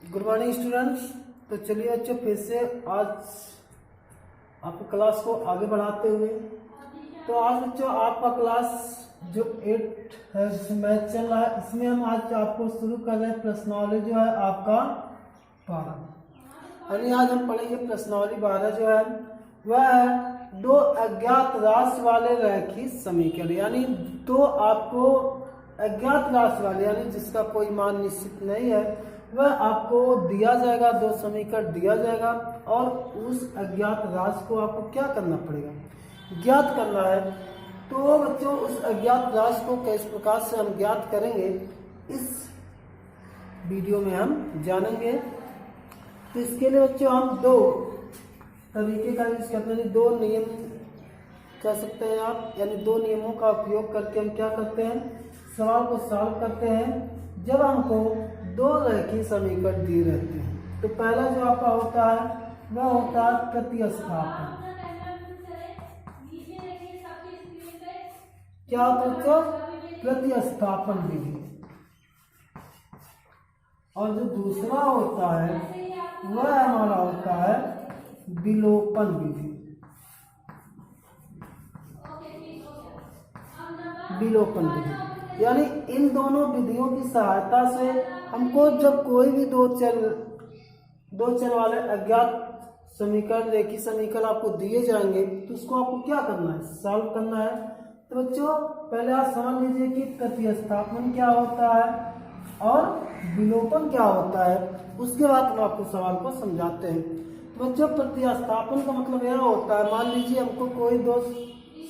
Good morning students. तो चलिए बच्चों फिर से आज आपको क्लास को आगे बढ़ाते हुए, तो आज बच्चों आपका क्लास जो 8 है जिसमें मैथ चल रहा है, इसमें हम आज आपको शुरू कर रहे हैं प्रश्नावली जो है आपका 12। यानी आज हम पढ़ेंगे प्रश्नावली 12 जो है वह है दो अज्ञात राशि वाले रैखिक समीकरण। यानी दो आपको अज्ञात राशि वाले यानी जिसका कोई मान निश्चित नहीं है वह आपको दिया जाएगा, दो समीकरण दिया जाएगा और उस अज्ञात राशि को आपको क्या करना पड़ेगा, ज्ञात करना है। तो बच्चों उस अज्ञात राशि को किस प्रकार से हम ज्ञात करेंगे इस वीडियो में हम जानेंगे। तो इसके लिए बच्चों हम दो तरीके का यूज करते हैं, दो नियम कह सकते हैं आप, यानी दो नियमों का उपयोग करके हम क्या करते हैं, सवाल को सॉल्व करते हैं जब हमको दो रैखिक समीकरण दिए रहते हैं। तो पहला जो आपका होता है वह होता है प्रतिस्थापन। क्या होता है? प्रतिस्थापन विधि। और जो दूसरा होता है वह हमारा होता है विलोपन विधि। विलोपन विधि यानी इन दोनों विधियों की सहायता से हमको जब कोई भी दो चर वाले अज्ञात समीकरण रेखीय समीकरण आपको दिए जाएंगे तो उसको आपको क्या करना है, सॉल्व करना है। तो बच्चों पहले आप समझ लीजिए कि प्रतिस्थापन क्या होता है और विलोपन क्या होता है, उसके बाद हम आपको सवाल को समझाते हैं। तो बच्चों प्रतिस्थापन का मतलब यह होता है, मान लीजिए हमको कोई दो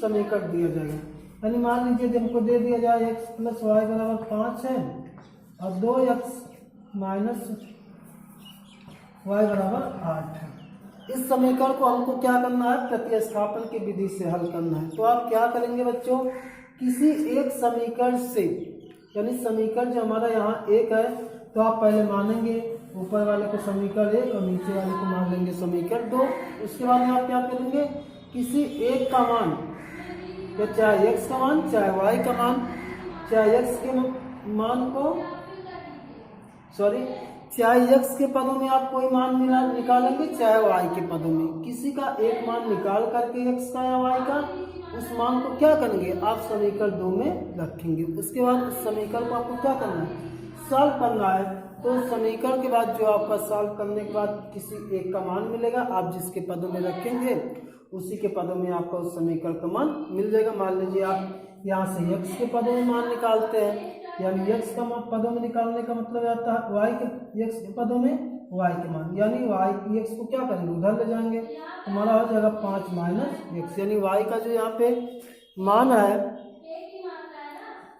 समीकरण दिया जाएगा, यानी मान लीजिए जब हमको दे दिया जाए x + y = 5 है और 2x - y = 8 है। इस समीकरण को हमको क्या करना है, प्रतिस्थापन की विधि से हल करना है। तो आप क्या करेंगे बच्चों, किसी एक समीकरण से, यानी समीकरण जो हमारा यहाँ एक है तो आप पहले मानेंगे ऊपर वाले को समीकरण 1 और नीचे वाले को मान लेंगे समीकरण 2। उसके बाद में आप क्या करेंगे, किसी एक का मान, तो चाहे x का मान चाहे y का मान, चाहे x के मान को चाहे x के पदों में आप कोई मान निकालेंगे चाहे y के पदों में, किसी का एक मान निकाल करके x का या y का उस मान को क्या करेंगे आप समीकरण 2 में रखेंगे। उसके बाद उस समीकरण को आपको क्या करना है, सॉल्व करना है। तो समीकरण के बाद जो आपका सॉल्व करने के बाद किसी एक का मान मिलेगा, आप जिसके पदों में रखेंगे उसी के पदों में आपका उस समीकरण का मान मिल जाएगा। मान लीजिए आप यहाँ से x के पदों में मान निकालते हैं, यानी x का पदों में निकालने का मतलब आता है y के, x के पदों में y के मान, यानी y x को क्या करेंगे उधर ले जाएंगे, हमारा हो जाएगा 5 - x, यानी y का जो यहाँ पे मान है,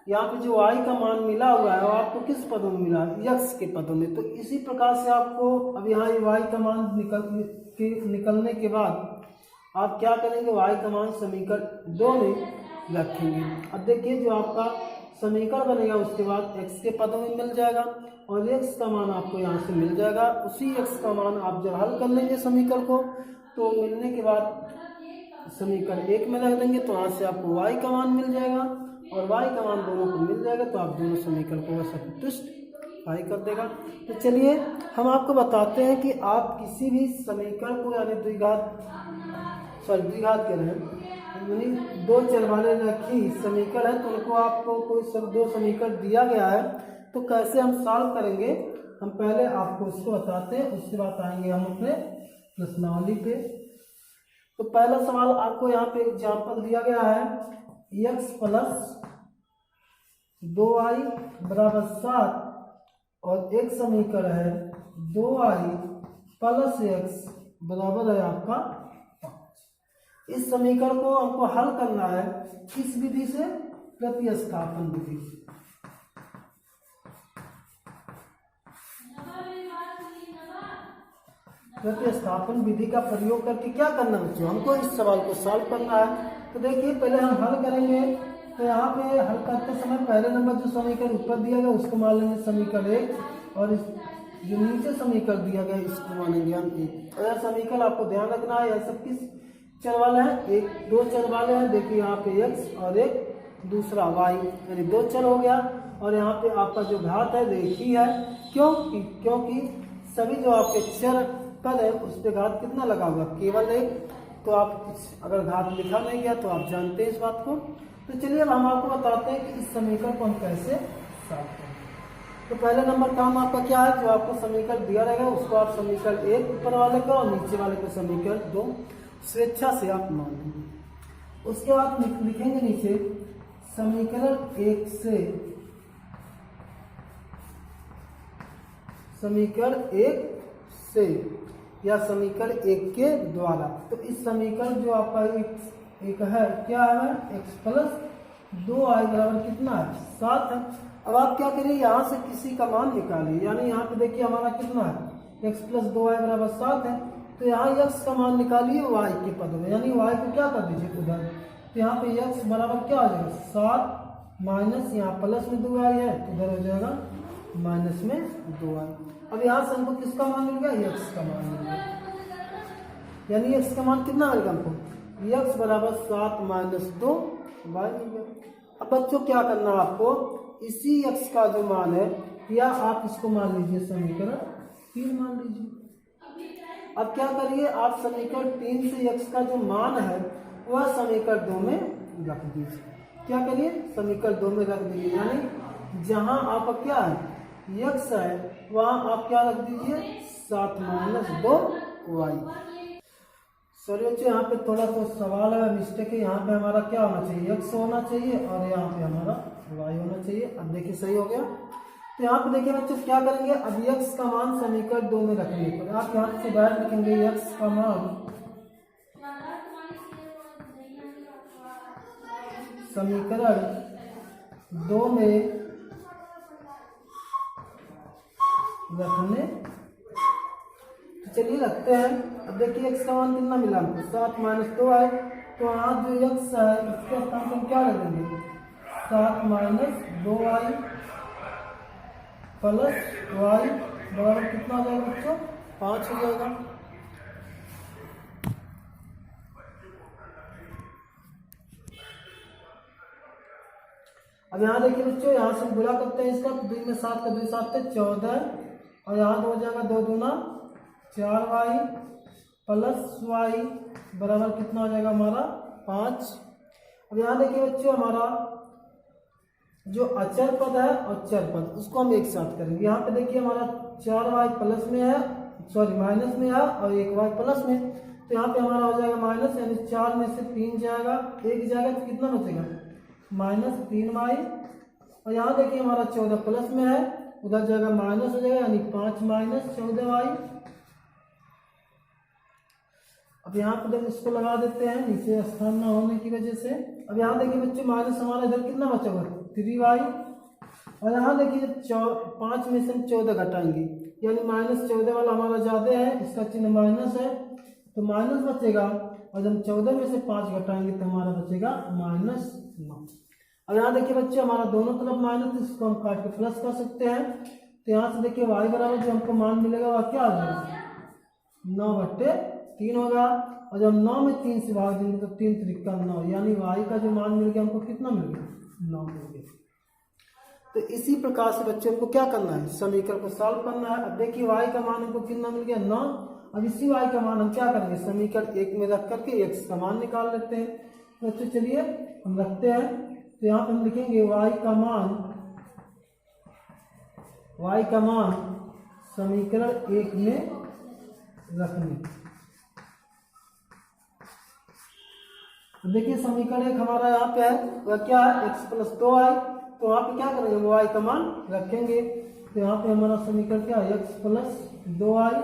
यहाँ पे जो y का मान मिला हुआ है वो आपको किस पदों में मिला है, x के पदों में। तो इसी प्रकार से आपको अब यहाँ y का मान निकलने के बाद आप क्या करेंगे, y का मान समीकरण 2 में रखेंगे। अब देखिए जो आपका समीकरण बनेगा उसके बाद x के पदों में मिल जाएगा और x का मान आपको यहाँ से मिल जाएगा। उसी x का मान आप जब हल कर लेंगे समीकरण को तो मिलने के बाद समीकरण 1 में रख देंगे तो यहाँ से आपको y का मान मिल जाएगा और y का मान दोनों को मिल जाएगा, तो आप दोनों समीकरण को संतुष्ट y कर देगा। तो चलिए हम आपको बताते हैं कि आप किसी भी समीकरण को, यानी द्विघात कह रहे हैं, यानी दो चर वाले रैखिक समीकरण है तो उनको आपको कोई दो समीकरण दिया गया है तो कैसे हम सॉल्व करेंगे, हम पहले आपको उसको बताते हैं, उसके बाद आएंगे हम अपने प्रश्नावली पे। तो पहला सवाल आपको यहाँ पे एग्जाम्पल दिया गया है, x + 2y = 7 और एक समीकरण है 2y + x बराबर है आपका 5। इस समीकरण को हमको हल करना है किस विधि से, प्रतिस्थापन विधि से। प्रतिस्थापन विधि का प्रयोग करके क्या करना है बच्चों, हमको इस सवाल को सॉल्व करना है। तो देखिए पहले हम हल करेंगे, तो यहाँ पे हल करते समय पहले नंबर जो समीकरण ऊपर दिया गया उसको मान लेंगे समीकरण 1 और जो नीचे समीकरण दिया गया इसको मानेंगे हम 1। और यह समीकरण आपको ध्यान रखना है, यह सब किस चर वाला है, एक दो चर वाले हैं। देखिए यहाँ पे x और एक दूसरा y, यानी दो चर हो गया। और यहाँ पे आपका जो घात है रेखीय है, क्योंकि सभी जो आपके चर पद है उस पे घात कितना लगा हुआ, केवल एक। तो आप अगर घात लिखा नहीं गया तो आप जानते हैं इस बात को। तो चलिए अब हम आपको बताते हैं कि इस समीकरण को हम कैसे सॉल्व करें। तो पहले नंबर काम आपका क्या है, जो आपको समीकरण दिया रहेगा उसको आप समीकरण 1 ऊपर वाले को और नीचे वाले को समीकरण 2 स्वेच्छा से आप मान लेंगे। उसके बाद लिखेंगे नीचे समीकरण 1 से समीकरण 1 से या समीकरण 1 के द्वारा। तो इस समीकरण जो आपका एक है क्या है, x प्लस 2y बराबर कितना है, 7 है। अब आप क्या करिए, यहाँ से किसी का मान निकालिए, यानी यहाँ पे देखिए हमारा कितना है, x प्लस 2y बराबर 7 है। तो यहाँ x का मान निकालिए y के पद में, यानी y को क्या कर दीजिए उधर। तो यहाँ पे x बराबर क्या हो जाएगा, 7 माइनस यहाँ प्लस में 2y है तो उधर हो जाएगा माइनस में 2y। अब यहाँ से हमको किसका मान मिल गया, x का मान मिल गया, यानी x का मान कितना मिल गया हमको, x बराबर 7 माइनस 2y मिल गया। अब बच्चों क्या करना है आपको, इसी x का जो मान है, या आप इसको मान लीजिए समीकरण 3 मान लीजिए। अब क्या करिए, आप समीकरण 3 से x का जो मान है वह समीकरण 2 में रख दीजिए। क्या करिए, समीकरण 2 में रख दीजिए, यानी जहां आपका क्या है x है वहां आप क्या रख दीजिए, 7 माइनस 2y। सॉरी बच्चों, यहाँ पे थोड़ा तो सवाल है, मिस्टेक है। यहाँ पे हमारा क्या होना चाहिए, x होना चाहिए और यहाँ पे हमारा y होना चाहिए। अब देखिए सही हो गया। तो यहाँ पे देखिए बच्चों क्या करेंगे, अब x का मान समीकरण 2 में रखेंगे। तो आप यहाँ से बाहर लिखेंगे x का मान समीकरण 2 में रखने। तो चलिए रखते हैं। अब देखिए x का मान कितना मिला हमको, 7 माइनस 2 है। तो यहाँ जो x है उसके स्थान पर क्या रख देंगे, 7 माइनस 2y प्लस y बराबर कितना हो जाएगा बच्चों, 5 हो जाएगा। अब यहाँ देखिए बच्चों, यहाँ से गुणा करते हैं इसका, 2 में 7 का 2 7 है 14 और यहाँ 2 हो जाएगा 2 दूना 4y प्लस y बराबर कितना हो जाएगा हमारा 5। अब यहाँ देखिए बच्चों, हमारा जो अचर पद है और चर पद उसको हम एक साथ करेंगे। यहाँ पे देखिए हमारा 4y प्लस में है, सॉरी माइनस में है और 1y प्लस में। तो यहाँ पे हमारा हो जाएगा माइनस, यानी 4 में से 3 जाएगा, 1 जाएगा तो कितना बचेगा माइनस 3y। और यहाँ देखिए हमारा 14 प्लस में है, उधर जाएगा माइनस हो जाएगा, यानी 5 माइनस 14y। अब यहाँ पर इसको लगा देते हैं नीचे स्थान न होने की वजह से। अब यहाँ देखिए बच्चों माइनस हमारा इधर कितना बचा हुआ 3y। और यहाँ देखिए 5 में से हम 14 घटाएंगे, यानी माइनस 14 वाला हमारा ज़्यादा है, इसका चिन्ह माइनस है तो माइनस बचेगा। और जब 14 में से 5 घटाएंगे तो हमारा बचेगा माइनस 9। अब यहाँ देखिए बच्चे हमारा दोनों तरफ माइनस, इसको हम काट के प्लस कर सकते हैं। तो यहाँ से देखिए y बराबर जो हमको मान मिलेगा वह क्या हो जाएगा 9/3 होगा। और जब 9 में 3 से भाग देंगे तो 3 त्रिका 9, यानी y का जो मान मिल गया हमको कितना मिल गया 9 मिल गया। तो इसी प्रकार से बच्चे हमको क्या करना है, समीकरण को सॉल्व करना है। अब देखिए y का मान हमको कितना मिल गया 9। अब इसी y का मान हम क्या करेंगे, समीकरण 1 में रख करके x का मान निकाल लेते हैं। तो बच्चों चलिए हम रखते हैं। तो यहाँ पर हम लिखेंगे y का मान समीकरण 1 में रखने। तो देखिए समीकरण 1 हमारा यहाँ पे है, वह क्या है x प्लस 2y। तो यहाँ पे क्या करेंगे, y का मान रखेंगे। तो यहाँ पे हमारा समीकरण क्या है, x प्लस 2y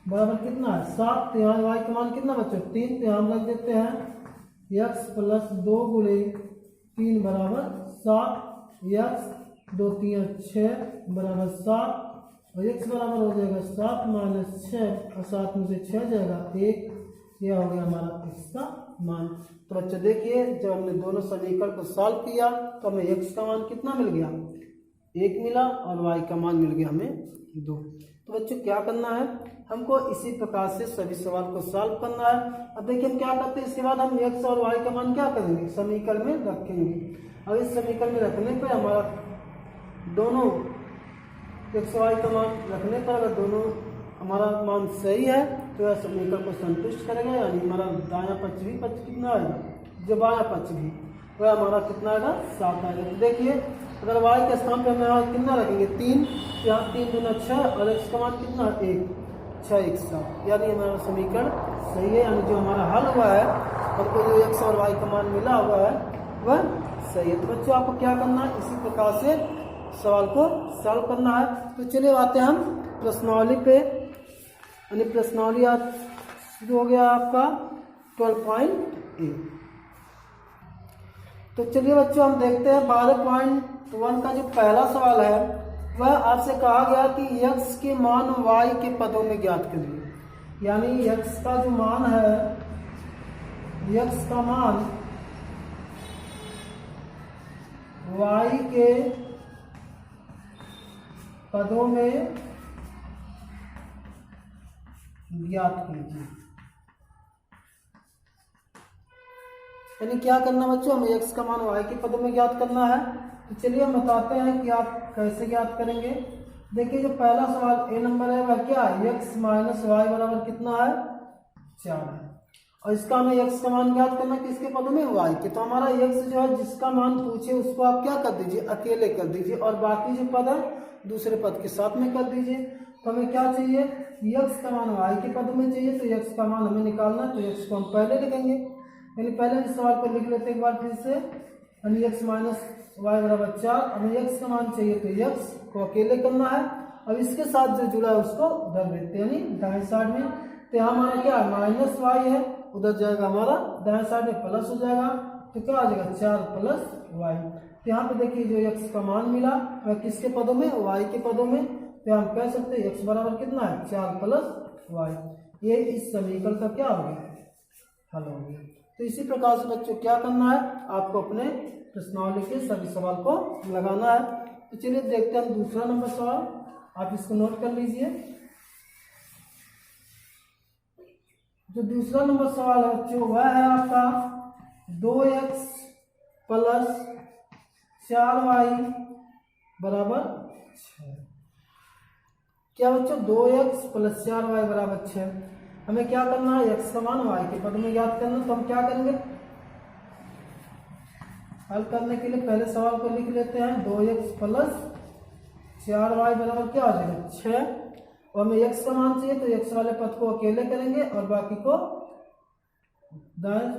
बराबर कितना है 7। तो यहाँ y का मान कितना बच्चों 3। तो यहाँ हम रख देते हैं x प्लस 2 गुणे 3 बराबर 7, x 2 3 6 बराबर 7 और x बराबर हो जाएगा 7 माइनस 6 और 7 में से 6 जाएगा 1। यह हो गया हमारा x का मान। तो बच्चे देखिए जब हमने दोनों समीकरण को सॉल्व किया तो हमें x का मान कितना मिल गया 1 मिला और y का मान मिल गया हमें 2। तो बच्चों क्या करना है, हमको इसी प्रकार से सभी सवाल को सॉल्व करना है। अब देखिए हम क्या करते हैं, इसके बाद हम x और y का मान क्या करेंगे, समीकरण में रखेंगे। और इस समीकरण में रखने पर हमारा दोनों x y का मान रखने पर अगर दोनों हमारा मान सही है तो यह समीकरण को संतुष्ट करेगा, यानी हमारा दायां पक्ष भी पक्ष कितना आएगा, जो बायां पक्ष भी वह हमारा कितना आएगा 7 आएगा। तो देखिए अगर y के स्थान पे हम यहाँ कितना रखेंगे 3, यहाँ 3 दूना 6 और x का मान कितना 1, 6 1 7, यानी हमारा समीकरण सही है, यानी जो हमारा हल हुआ है हमको जो x और y का मान मिला हुआ है वह सही है। तो बच्चों आपको क्या करना है, इसी प्रकार से सवाल को सॉल्व करना है। तो चलिए आते हैं हम प्रश्नावली पे, यानी प्रश्नावली आज शुरू हो गया आपका 12.8। तो चलिए बच्चों हम देखते हैं 12.1 का जो पहला सवाल है वह आपसे कहा गया कि x के मान y के पदों में ज्ञात करिए, यानी x का जो मान है, x का मान y के पदों में ज्ञात कीजिए। यानी क्या करना बच्चों, हमें x का मान y के पदों में ज्ञात करना है। तो चलिए हम बताते हैं कि आप कैसे ज्ञात करेंगे। देखिए जो पहला सवाल ए नंबर है वह क्या है, x माइनस वाई बराबर कितना है 4 है, और इसका हमें x का मान ज्ञात करना है किसके पदों में, y के। तो हमारा x जो है जिसका मान पूछे उसको आप क्या कर दीजिए, अकेले कर दीजिए, और बाकी जो पद है दूसरे पद के साथ में कर दीजिए। तो हमें क्या चाहिए, x का मान y के पद में चाहिए, तो x का मान हमें निकालना है, तो x को हम पहले लिखेंगे, यानी पहले इस सवाल को लिख लेते हैं एक बार फिर से, यानी x माइनस वाई बराबर 4, हमें x का मान चाहिए तो x को अकेले करना है, अब इसके साथ जो जुड़ा है उसको उधर देते हैं, यानी दाएं साइड में। तो यहाँ हमारा क्या माइनस वाई है, उधर जाएगा हमारा दाएं साइड में प्लस हो जाएगा, तो क्या आ जाएगा 4 प्लस वाई। तो यहाँ पे देखिए जो x का मान मिला वह किसके पदों में, y के पदों में। तो हम कह सकते हैं x बराबर कितना है 4 प्लस वाई, ये इस समीकरण का क्या हो गया, हल हो गया। तो इसी प्रकार से बच्चों क्या करना है, आपको अपने प्रश्नावली के सभी सवाल को लगाना है। तो चलिए देखते हैं हम दूसरा नंबर सवाल, आप इसको नोट कर लीजिए। जो दूसरा नंबर सवाल है बच्चों वह है आपका 2x प्लस 4y बराबर 6। क्या बच्चों 2x प्लस 4y बराबर 6, हमें क्या करना है, x का मान y के पद में ज्ञात करना। तो हम क्या करेंगे, हल करने के लिए पहले सवाल को लिख लेते हैं, 2x प्लस 4y बराबर क्या हो जाएगा 6, और हमें x का मान चाहिए तो x वाले पद को अकेले करेंगे और बाकी को दाएं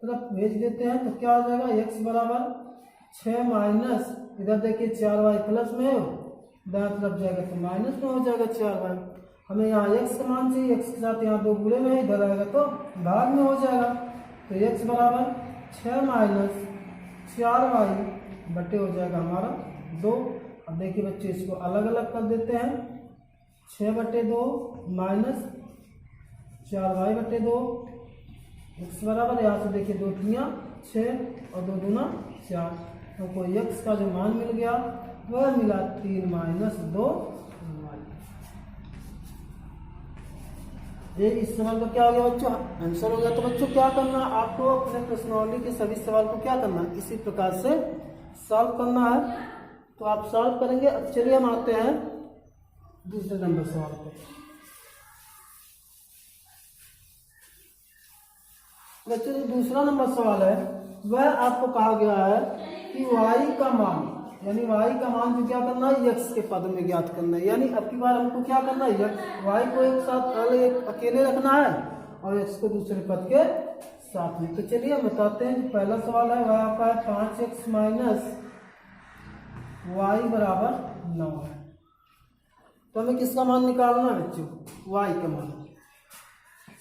तरफ भेज देते हैं। तो क्या हो जाएगा, x बराबर 6 माइनस, इधर देखिए 4y प्लस में दाएं तरफ जाएगा तो माइनस में हो जाएगा 4y। हमें यहाँ x का मान चाहिए, x के साथ यहाँ 2 गुणे में, इधर आएगा तो भाग में हो जाएगा। तो x बराबर 6 माइनस 4y बटे हो जाएगा हमारा 2। अब देखिए बच्चे इसको अलग अलग कर देते हैं, 6 बटे 2 माइनस 4y बटे 2, x बराबर यहाँ से देखिए 2 3 6 और 2 दूना 4, तो कोई x का जो मान मिल गया वह मिला 3 माइनस 2 y। ये इस सवाल का क्या हो गया बच्चों, आंसर हो गया। तो बच्चों क्या करना, आपको अपने प्रश्नावली के सभी सवाल को क्या करना है, इसी प्रकार से सॉल्व करना है। तो आप सॉल्व करेंगे। अब चलिए हम आते हैं दूसरे नंबर सवाल पे। बच्चों जो दूसरा नंबर सवाल है वह आपको कहा गया है कि y का मान, यानी y का मान जो क्या करना है, x के पद में ज्ञात करना है। यानी अब की बार हमको क्या करना है, y को एक साथ अकेले रखना है और x को दूसरे पद के साथ में। तो चलिए हम बताते हैं। पहला सवाल है वह आपका है 5x माइनस y बराबर 9 है। तो हमें किसका मान निकालना है बच्चों, y का मान।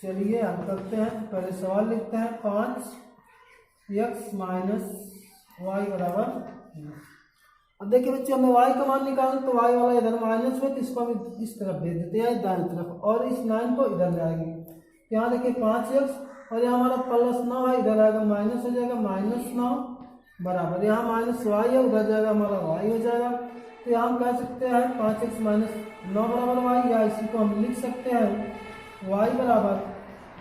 चलिए हम करते हैं, पहले सवाल लिखते हैं 5x माइनस वाई बराबर 9। अब देखिए बच्चों हमें y का मान निकालना, तो y वाला इधर माइनस में, तो इसको हम इस तरफ भेज देते हैं दाएं तरफ, और इस 9 को इधर जाएंगे। यहाँ देखिए 5x और यहाँ हमारा प्लस 9 है, इधर आएगा माइनस हो जाएगा -9 बराबर, यहाँ माइनस y है, उधर जाएगा हमारा y हो जाएगा। तो यहाँ हम कह सकते हैं 5x माइनस 9 बराबर y, या इसी को हम लिख सकते हैं y बराबर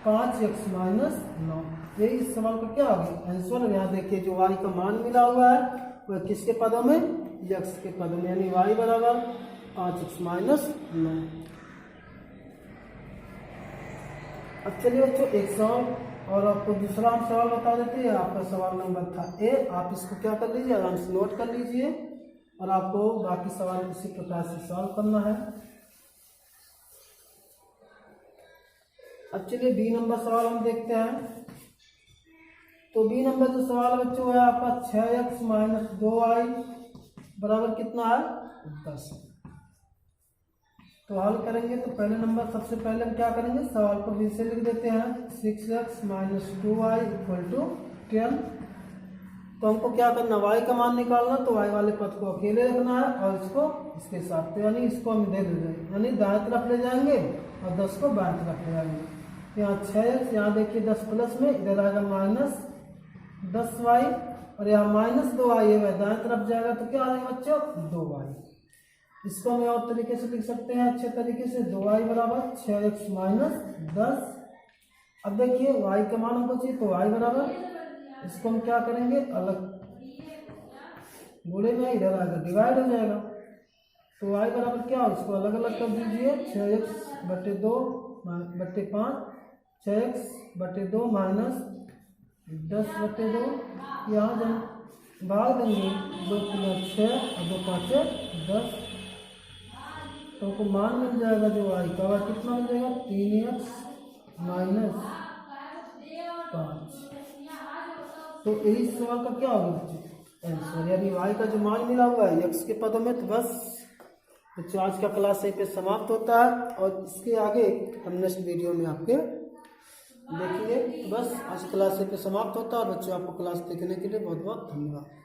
5x माइनस 9। यही इस सवाल का क्या होगा आंसर। यहाँ देखिए जो y का मान मिला हुआ है वह किसके पदों में, x के पदों में, यानी y बराबर 5x माइनस 9। अब चलिए बच्चों एक सवाल और आपको दूसरा हम सवाल बता देते हैं। आपका सवाल नंबर था ए, आप इसको क्या कर लीजिए, आराम से नोट कर लीजिए और आपको बाकी सवाल इसी प्रकार से सॉल्व करना है। अब चलिए बी नंबर सवाल हम देखते हैं। तो बी नंबर जो सवाल बच्चों है आपका 6x माइनस 2y बराबर कितना है 10। तो हल करेंगे तो पहले नंबर सबसे पहले हम क्या करेंगे, सवाल को फिर से लिख देते हैं 6x minus 2y equal to 10। तो हमको क्या करना, y का मान निकालना, तो y वाले पद को अकेले रखना है और इसको इसके साथ, तो यानी इसको हम इधर ले जाएंगे, यानी दाएं तरफ ले जाएंगे और 10 को बाएं तरफ ले जाएंगे। यहाँ 6x, यहाँ देखिए 10 प्लस में इधर आएगा माइनस 10y और यहाँ माइनस 2y है, दाएं तरफ जाएगा तो क्या आएगा बच्चों 2y। इसको हम और तरीके से लिख सकते हैं अच्छे तरीके से, 2y बराबर 6x माइनस 10। अब देखिए y का मान हमको चाहिए तो y बराबर, इसको हम क्या करेंगे अलग गुणे में इधर आएगा डिवाइड हो जाएगा, तो y बराबर क्या हो, इसको अलग अलग कर दीजिए 6x बटे 2 बटे 5, 6x बटे 2 माइनस 10 बटे 2, यहाँ जब भाग देंगे 2 × 6 और 2 × 5 10, तो हमको मान मिल जाएगा जो y का, और कितना मिल जाएगा 3x माइनस 5। तो यही सवाल का क्या होगा बच्चों आंसर, यानी y का जो मान मिला हुआ है x के पदों में। तो बस बच्चों आज का क्लास यहीं पे समाप्त होता है और इसके आगे हम नेक्स्ट वीडियो में आपके देखेंगे। बस आज क्लास यहीं पे समाप्त होता है और बच्चों आपको क्लास देखने के लिए बहुत बहुत धन्यवाद।